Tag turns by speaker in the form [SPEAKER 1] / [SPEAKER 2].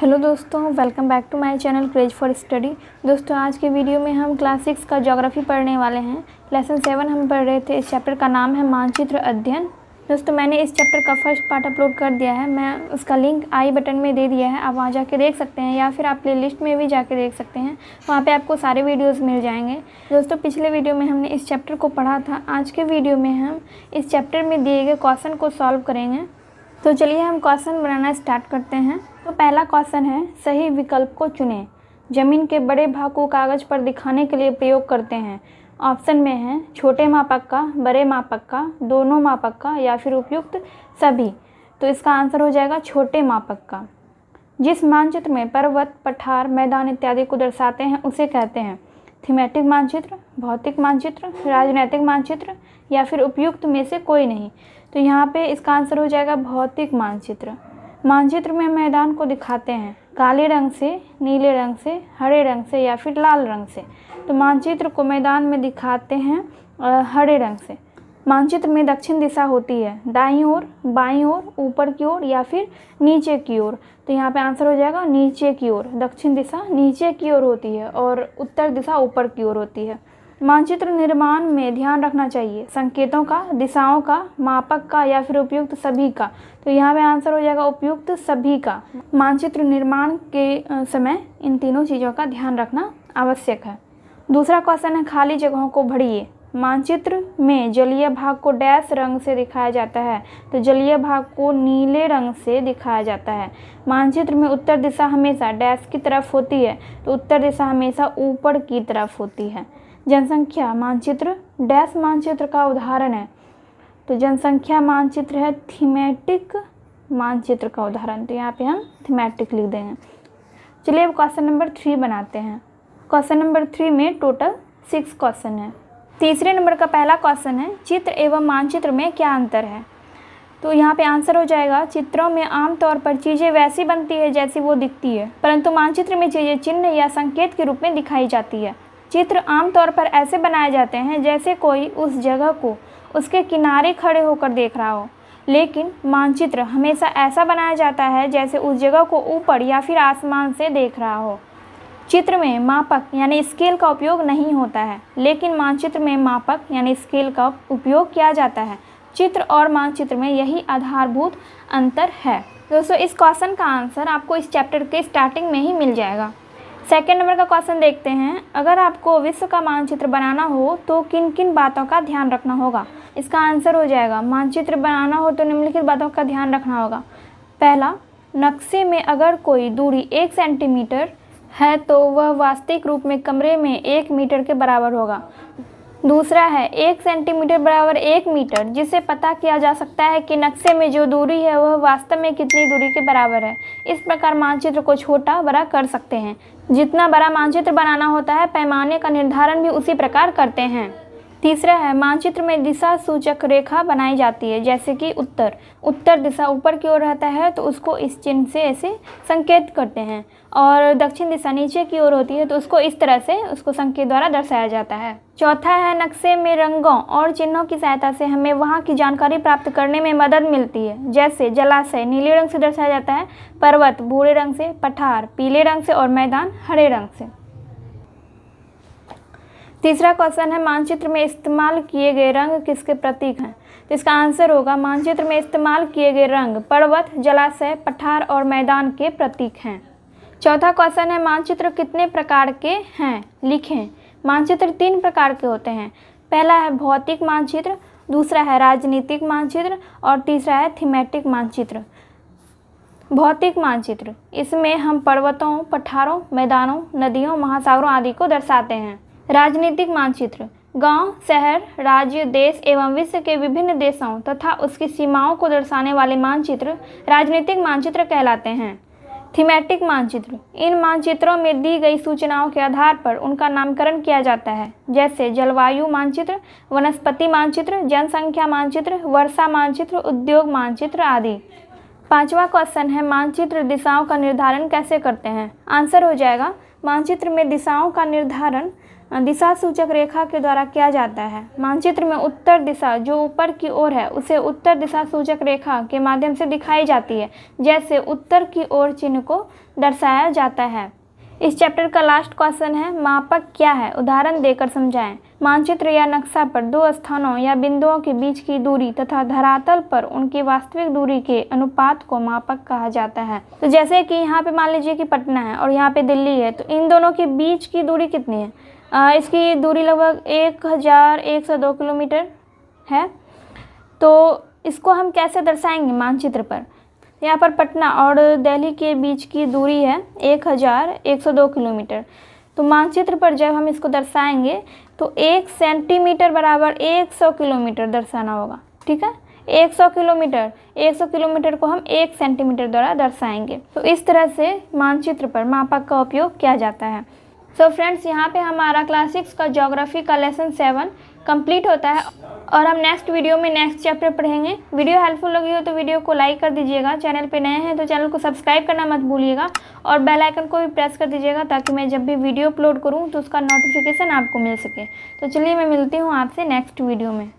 [SPEAKER 1] Hello दोस्तों, welcome back to my channel craze for study. दोस्तों, आज के वीडियो में हम क्लास 6 का ज्योग्राफी पढ़ने वाले हैं। लेसन 7 हम पढ़ रहे थे। इस चैप्टर का नाम है मानचित्र अध्ययन। दोस्तों, मैंने इस चैप्टर का फर्स्ट पार्ट अपलोड कर दिया है। मैं उसका लिंक आई बटन में दे दिया है, आप वहाँ जाके देख सकते हैं, या फिर आप प्ले लिस्ट में भी जाके देख सकते हैं। वहाँ पे आपको सारे वीडियोस मिल जाएंगे। दोस्तों, पिछले वीडियो में हमने इस चैप्टर को पढ़ा था। आज के वीडियो में हम इस चैप्टर में दिए गए क्वेश्चन को सॉल्व करेंगे। तो चलिए हम क्वेश्चन बनाना स्टार्ट करते हैं। तो पहला क्वेश्चन है, सही विकल्प को चुनें। जमीन के बड़े भाग को कागज पर दिखाने के लिए प्रयोग करते हैं। ऑप्शन में है छोटे मापक का, बड़े मापक का, दोनों मापक का, या फिर उपयुक्त सभी। तो इसका आंसर हो जाएगा छोटे मापक का। जिस मानचित्र में पर्वत, पठार, मैदान इत्यादि को दर्शाते हैं उसे कहते हैं थीमेटिक मानचित्र, भौतिक मानचित्र, राजनैतिक मानचित्र, या फिर उपयुक्त में से कोई नहीं। तो यहाँ पे इसका आंसर हो जाएगा भौतिक मानचित्र। मानचित्र में मैदान को दिखाते हैं काले रंग से, नीले रंग से, हरे रंग से, या फिर लाल रंग से। तो मानचित्र को मैदान में दिखाते हैं हरे रंग से। मानचित्र में दक्षिण दिशा होती है दाईं ओर, बाईं ओर, ऊपर की ओर, या फिर नीचे की ओर। तो यहाँ पे आंसर हो जाएगा नीचे की ओर। दक्षिण दिशा नीचे की ओर होती है और उत्तर दिशा ऊपर की ओर होती है। मानचित्र निर्माण में ध्यान रखना चाहिए संकेतों का, दिशाओं का, मापक का, या फिर उपयुक्त सभी का। तो यहाँ पे आंसर हो जाएगा उपयुक्त सभी का। मानचित्र निर्माण के समय इन तीनों चीज़ों का ध्यान रखना आवश्यक है। दूसरा क्वेश्चन है, खाली जगहों को भरिए। मानचित्र में जलीय भाग को डैश रंग से दिखाया जाता है। तो जलीय भाग को नीले रंग से दिखाया जाता है। मानचित्र में उत्तर दिशा हमेशा डैश की तरफ होती है। तो उत्तर दिशा हमेशा ऊपर की तरफ होती है। जनसंख्या मानचित्र डैश मानचित्र का उदाहरण है। तो जनसंख्या मानचित्र है थीमेटिक मानचित्र का उदाहरण। तो यहाँ पे हम थीमेटिक लिख देंगे। चलिए अब क्वेश्चन नंबर 3 बनाते हैं। क्वेश्चन नंबर 3 में टोटल 6 क्वेश्चन है। तीसरे नंबर का पहला क्वेश्चन है, चित्र एवं मानचित्र में क्या अंतर है। तो यहाँ पे आंसर हो जाएगा, चित्रों में आमतौर पर चीज़ें वैसी बनती है जैसी वो दिखती है, परंतु मानचित्र में चीज़ें चिन्ह या संकेत के रूप में दिखाई जाती है। चित्र आमतौर पर ऐसे बनाए जाते हैं जैसे कोई उस जगह को उसके किनारे खड़े होकर देख रहा हो, लेकिन मानचित्र हमेशा ऐसा बनाया जाता है जैसे उस जगह को ऊपर या फिर आसमान से देख रहा हो। चित्र में मापक यानी स्केल का उपयोग नहीं होता है, लेकिन मानचित्र में मापक यानी स्केल का उपयोग किया जाता है। चित्र और मानचित्र में यही आधारभूत अंतर है। दोस्तों, इस क्वेश्चन का आंसर आपको इस चैप्टर के स्टार्टिंग में ही मिल जाएगा। सेकेंड नंबर का क्वेश्चन देखते हैं, अगर आपको विश्व का मानचित्र बनाना हो तो किन किन बातों का ध्यान रखना होगा। इसका आंसर हो जाएगा, मानचित्र बनाना हो तो निम्नलिखित बातों का ध्यान रखना होगा। पहला, नक्शे में अगर कोई दूरी 1 सेंटीमीटर है तो वह वास्तविक रूप में कमरे में 1 मीटर के बराबर होगा। दूसरा है 1 सेंटीमीटर बराबर 1 मीटर, जिससे पता किया जा सकता है कि नक्शे में जो दूरी है वह वास्तव में कितनी दूरी के बराबर है। इस प्रकार मानचित्र को छोटा बड़ा कर सकते हैं। जितना बड़ा मानचित्र बनाना होता है, पैमाने का निर्धारण भी उसी प्रकार करते हैं। तीसरा है, मानचित्र में दिशा सूचक रेखा बनाई जाती है, जैसे कि उत्तर दिशा ऊपर की ओर रहता है तो उसको इस चिन्ह से ऐसे संकेत करते हैं, और दक्षिण दिशा नीचे की ओर होती है तो उसको इस तरह से उसको संकेत द्वारा दर्शाया जाता है। चौथा है, नक्शे में रंगों और चिन्हों की सहायता से हमें वहाँ की जानकारी प्राप्त करने में मदद मिलती है। जैसे जलाशय नीले रंग से दर्शाया जाता है, पर्वत भूरे रंग से, पठार पीले रंग से, और मैदान हरे रंग से। तीसरा क्वेश्चन है, मानचित्र में इस्तेमाल किए गए रंग किसके प्रतीक हैं। तो इसका आंसर होगा, मानचित्र में इस्तेमाल किए गए रंग पर्वत, जलाशय, पठार और मैदान के प्रतीक हैं। चौथा क्वेश्चन है, मानचित्र कितने प्रकार के हैं, लिखें। मानचित्र 3 प्रकार के होते हैं। पहला है भौतिक मानचित्र, दूसरा है राजनीतिक मानचित्र, और तीसरा है थीमेटिक मानचित्र। भौतिक मानचित्र, इसमें हम पर्वतों, पठारों, मैदानों, नदियों, महासागरों आदि को दर्शाते हैं। राजनीतिक मानचित्र, गांव, शहर, राज्य, देश एवं विश्व के विभिन्न देशों तथा उसकी सीमाओं को दर्शाने वाले मानचित्र राजनीतिक मानचित्र कहलाते हैं। थीमेटिक मानचित्र, इन मानचित्रों में दी गई सूचनाओं के आधार पर उनका नामकरण किया जाता है, जैसे जलवायु मानचित्र, वनस्पति मानचित्र, जनसंख्या मानचित्र, वर्षा मानचित्र, उद्योग मानचित्र आदि। पांचवा क्वेश्चन है, मानचित्र दिशाओं का निर्धारण कैसे करते हैं। आंसर हो जाएगा, मानचित्र में दिशाओं का निर्धारण दिशा सूचक रेखा के द्वारा किया जाता है। मानचित्र में उत्तर दिशा जो ऊपर की ओर है उसे उत्तर दिशा सूचक रेखा के माध्यम से दिखाई जाती है, जैसे उत्तर की ओर चिन्ह को दर्शाया जाता है। इस चैप्टर का लास्ट क्वेश्चन है, मापक क्या है, उदाहरण देकर समझाएं। मानचित्र या नक्शा पर दो स्थानों या बिंदुओं के बीच की दूरी तथा धरातल पर उनकी वास्तविक दूरी के अनुपात को मापक कहा जाता है। तो जैसे कि यहाँ पे मान लीजिए कि पटना है और यहाँ पे दिल्ली है, तो इन दोनों के बीच की दूरी कितनी है? इसकी दूरी लगभग 1102 किलोमीटर है। तो इसको हम कैसे दर्शाएंगे मानचित्र पर? यहाँ पर पटना और दिल्ली के बीच की दूरी है 1102 किलोमीटर। तो मानचित्र पर जब हम इसको दर्शाएंगे तो 1 सेंटीमीटर बराबर 100 किलोमीटर दर्शाना होगा। ठीक है, 100 किलोमीटर को हम 1 सेंटीमीटर द्वारा दर्शाएंगे। तो इस तरह से मानचित्र पर मापक का उपयोग किया जाता है। सो फ्रेंड्स, यहाँ पे हमारा क्लास 6 का ज्योग्राफी का लेसन 7 कंप्लीट होता है और हम नेक्स्ट वीडियो में नेक्स्ट चैप्टर पढ़ेंगे। वीडियो हेल्पफुल लगी हो तो वीडियो को लाइक कर दीजिएगा। चैनल पे नए हैं तो चैनल को सब्सक्राइब करना मत भूलिएगा और बेल आइकन को भी प्रेस कर दीजिएगा ताकि मैं जब भी वीडियो अपलोड करूँ तो उसका नोटिफिकेशन आपको मिल सके। तो चलिए, मैं मिलती हूँ आपसे नेक्स्ट वीडियो में।